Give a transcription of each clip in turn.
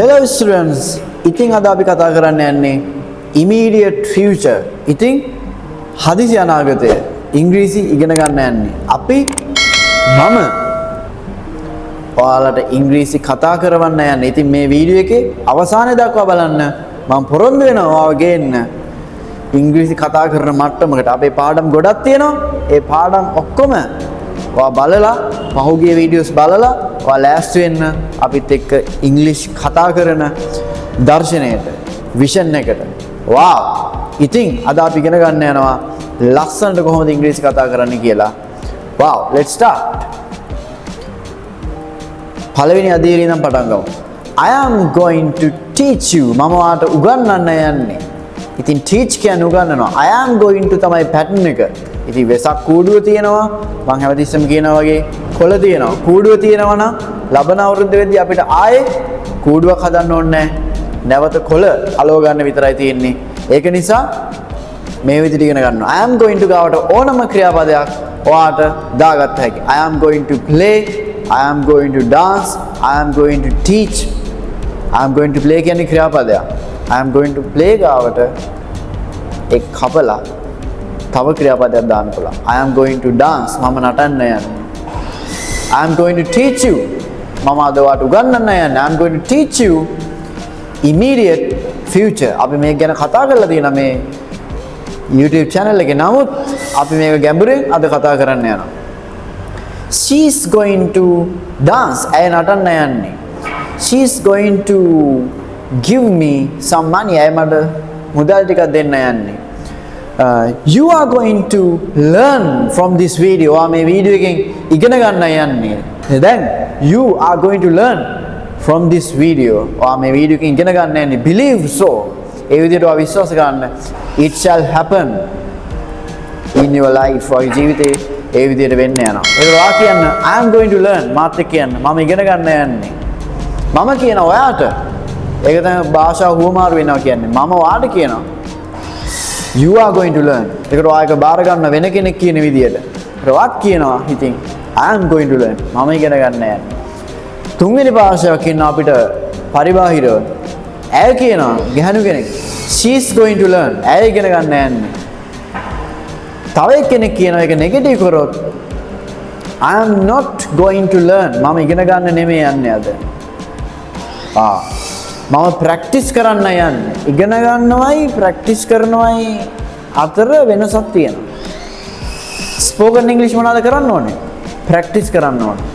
Hello students. ඉතින් අද අපි කතා කරන්න යන්නේ immediate future. ඉතින් හදිසි අනාගතය ඉංග්‍රීසි ඉගෙන ගන්න යන්නේ. මම ඔයාලට ඉංග්‍රීසි කතා කරවන්න යන්නේ. ඉතින් මේ වීඩියෝ එකේ අවසානයේ දක්වා බලන්න. මම පොරොන්දු වෙනවා ඔයාව ගේන්න ඉංග්‍රීසි කතා කරන මට්ටමකට. අපේ පාඩම් ගොඩක් තියෙනවා. ඒ පාඩම් ඔක්කොම ඔයා බලලා පහුගිය වීඩියෝස් බලලා ඔයා ලෑස්ති වෙන්න අපිත් එක්ක ඉංග්‍රීසි කතා කරන දර්ශනයට විෂන් එකට. වාව්! ඉතින් අද අපි ඉගෙන ගන්න යනවා ලස්සනට කොහොමද ඉංග්‍රීසි කතා කරන්න කියලා. වාව්! let's start. පළවෙනි අදියරින් ඉඳන් පටන් ගමු. I am going to teach you. මම ඔයාලට උගන්වන්න යන්නේ. ඉතින් teach කියන්නේ උගන්වනවා. I am going to තමයි pattern එක. ඉතින් වෙසක් කූඩුව තියෙනවා. මම හැමතිස්සෙම කියනවා වගේ කොළ තියෙනවා. කූඩුව තියෙනවා නම් ලබන අවුරුද්ද වෙද්දී අපිට ආයේ කූඩුවක් හදන්න ඕනේ නැහැ. නැවත කොළ අලව ගන්න විතරයි තියෙන්නේ. ඒක නිසා මේ විදිහට ඉගෙන ගන්නවා. I am going to ගාවට ඕනම ක්‍රියාපදයක් ඔයාට දාගත්ත හැකි. I am going to play, I am going to dance, I am going to teach. I am going to play කියන්නේ ක්‍රියාපදයක්. I am going to play ගාවට එක් කපලා තව ක්‍රියාපදයක් දාන්න පුළුවන්. I am going to dance. මම නටන්න යන්නේ. I am going to teach you. මම අද ඔයාලට උගන්වන්න යන්නේ. I am going to teach you immediate future. අපි මේක ගැන කතා කරලා තියෙනවා මේ YouTube channel එකේ. නමුත් අපි මේක ගැඹුරින් අද කතා කරන්න යනවා. She is going to dance. ඇය නටන්න යන්නේ. She is going to give me some money. ඇය මට මුදල් ටිකක් දෙන්න යන්නේ. You are going to learn from this video. මේ වීඩියෝ එකෙන් ඉගෙන ගන්න යන්නේ. Then you are going to learn from this video. මේ වීඩියෝ එකෙන් ඉගෙන ගන්න යන්නේ. Believe so. ඒ විදිහට ඔයා විශ්වාස කරන්න. It shall happen in your life. ඔයාගේ ජීවිතේ ඒ විදිහට වෙන්න යනවා. ඒක ඔයා කියන්න I am going to learn. මාත් එක්ක කියන්න. මම ඉගෙන ගන්න යන්නේ. මම කියන ඔයාට ඒක තමයි භාෂාව හුවමාරු වෙනවා කියන්නේ. මම ඔයාට කියනවා you are going to learn. ඒකට ඔයාලක බාර ගන්න වෙන කෙනෙක් කියන විදියට. ඒවත් කියනවා ඉතින් I am going to learn. මම ඉගෙන ගන්න යන්නේ. තුන්වෙනි භාෂාවක් කියනවා අපිට පරිබාහිරව. ඇය කියනවා ගැහණු කෙනෙක්. she is going to learn. ඇය ඉගෙන ගන්න යන්නේ. තව කෙනෙක් කියනවා ඒක නෙගටිව් කරොත් I am not going to learn. මම ඉගෙන ගන්න නෙමෙයි යන්නේ අද. මම ප්‍රැක්ටිස් කරන්න යන්නේ. ඉගෙන ගන්නවයි ප්‍රැක්ටිස් කරනවයි අතර වෙනසක් තියෙනවා. ස්පෝකන් ඉංග්‍රීසි මොනවද කරන්න ඕනේ? ප්‍රැක්ටිස් කරන්න ඕනේ.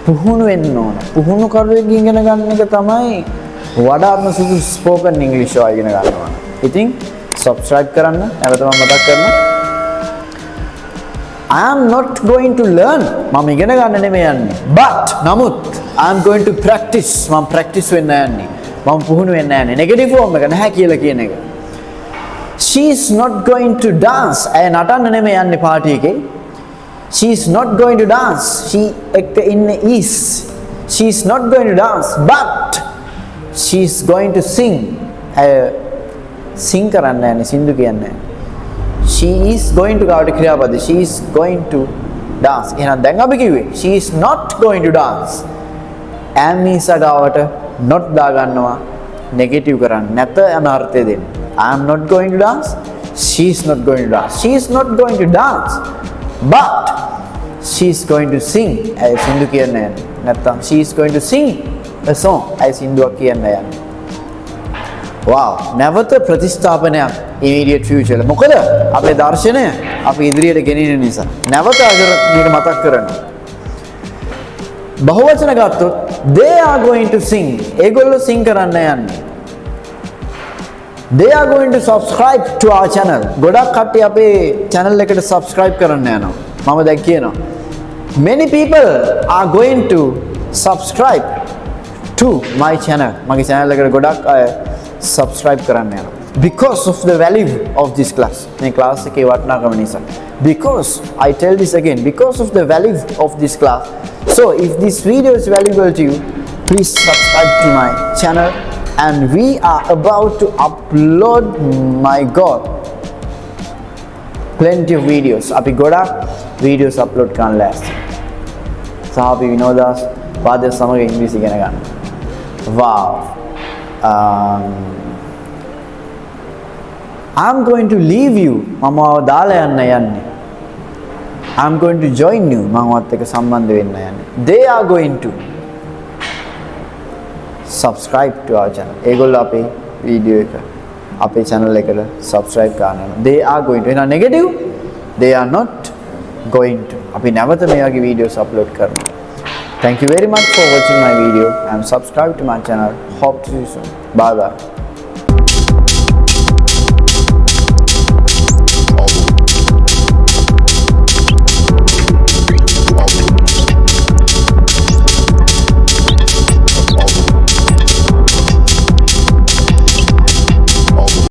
පුහුණු වෙන්න ඕනේ. පුහුණු කරගෙන ඉගෙන ගන්න එක තමයි වඩාත්ම සුදුසු ස්පෝකන් ඉංග්‍රීසි ඔය ඉගෙන ගන්නවා. ඉතින් subscribe කරන්න. නැවත මම මතක් කරනවා. I am not going to learn. මම ඉගෙන ගන්න නෙමෙයි යන්නේ. But නමුත් I am going to practice. මම practice වෙන්න යන්නේ. මම පුහුණු වෙන්න යන්නේ. නෙගටිව් ෆෝම් එක නැහැ කියලා කියන එක. She is not going to dance. ඇය නටන්න නෙමෙයි යන්නේ පාටි එකේ. She is not going to dance. She එක ඉන්නේ is. She is not going to dance. But she is going to sing. ඇය sing කරන්න යන්නේ. සින්දු කියන්නේ. She is going to ගාවට ක්‍රියාපද. She is going to dance. එහෙනම් දැන් අපි කිව්වේ she is not going to dance. am is ගාවට not දා ගන්නවා නෙගටිව් කරන්න. නැත යන අර්ථය දෙන්න. I am not going to dance. She is not going to dance. She is not going to dance. But she is going to sing. ඇය සින්දු කියන්නේ නැත්තම් she is going to sing a song. ඇය සින්දුවක් කියන්නේ යන්නේ. wow, නැවත ප්‍රතිස්ථාපනයක් immediate future. මොකද අපේ දර්ශනය අපි ඉදිරියට ගෙනියන නිසා. නැවත අගර මේක මතක් කරනවා. බහුවචන ගත්තොත් they are going to sing. ඒගොල්ලෝ sing කරන්න යන්නේ. they are going to subscribe to our channel. ගොඩක් කට්ටිය අපේ channel එකට subscribe කරන්න යනවා. මම දැන් කියනවා many people are going to subscribe to my channel. මගේ channel එකට ගොඩක් අය subscribe කරන්න යනවා. because of the value of this class. මේ class එකේ වටිනාකම නිසා. because I tell this again, because of the value of this class. So if this video is valuable to you, please subscribe to my channel. And we are about to upload, my god, plenty of videos. අපි ගොඩක් videos upload කරන්න ලෑස්ති. සහ අපි විනෝදාස් පාදයේ සමග ඉංග්‍රීසි ඉගෙන ගන්න. wow. I'm going to leave you. මම දාලා යන්න යන්නේ. I'm going to join you. මමවත් එක්ක සම්බන්ධ වෙන්න යන්නේ. They are going to subscribe to our channel. ඒගොල්ලෝ අපේ වීඩියෝ එක අපේ channel එකට subscribe කරන්න යනවා. They are going to. එහෙනම් negative. They are not going to. අපි නැවත මේ වගේ videos upload කරනවා. Thank you very much for watching my video and subscribe to my channel. Hope to see you soon. Bye bye.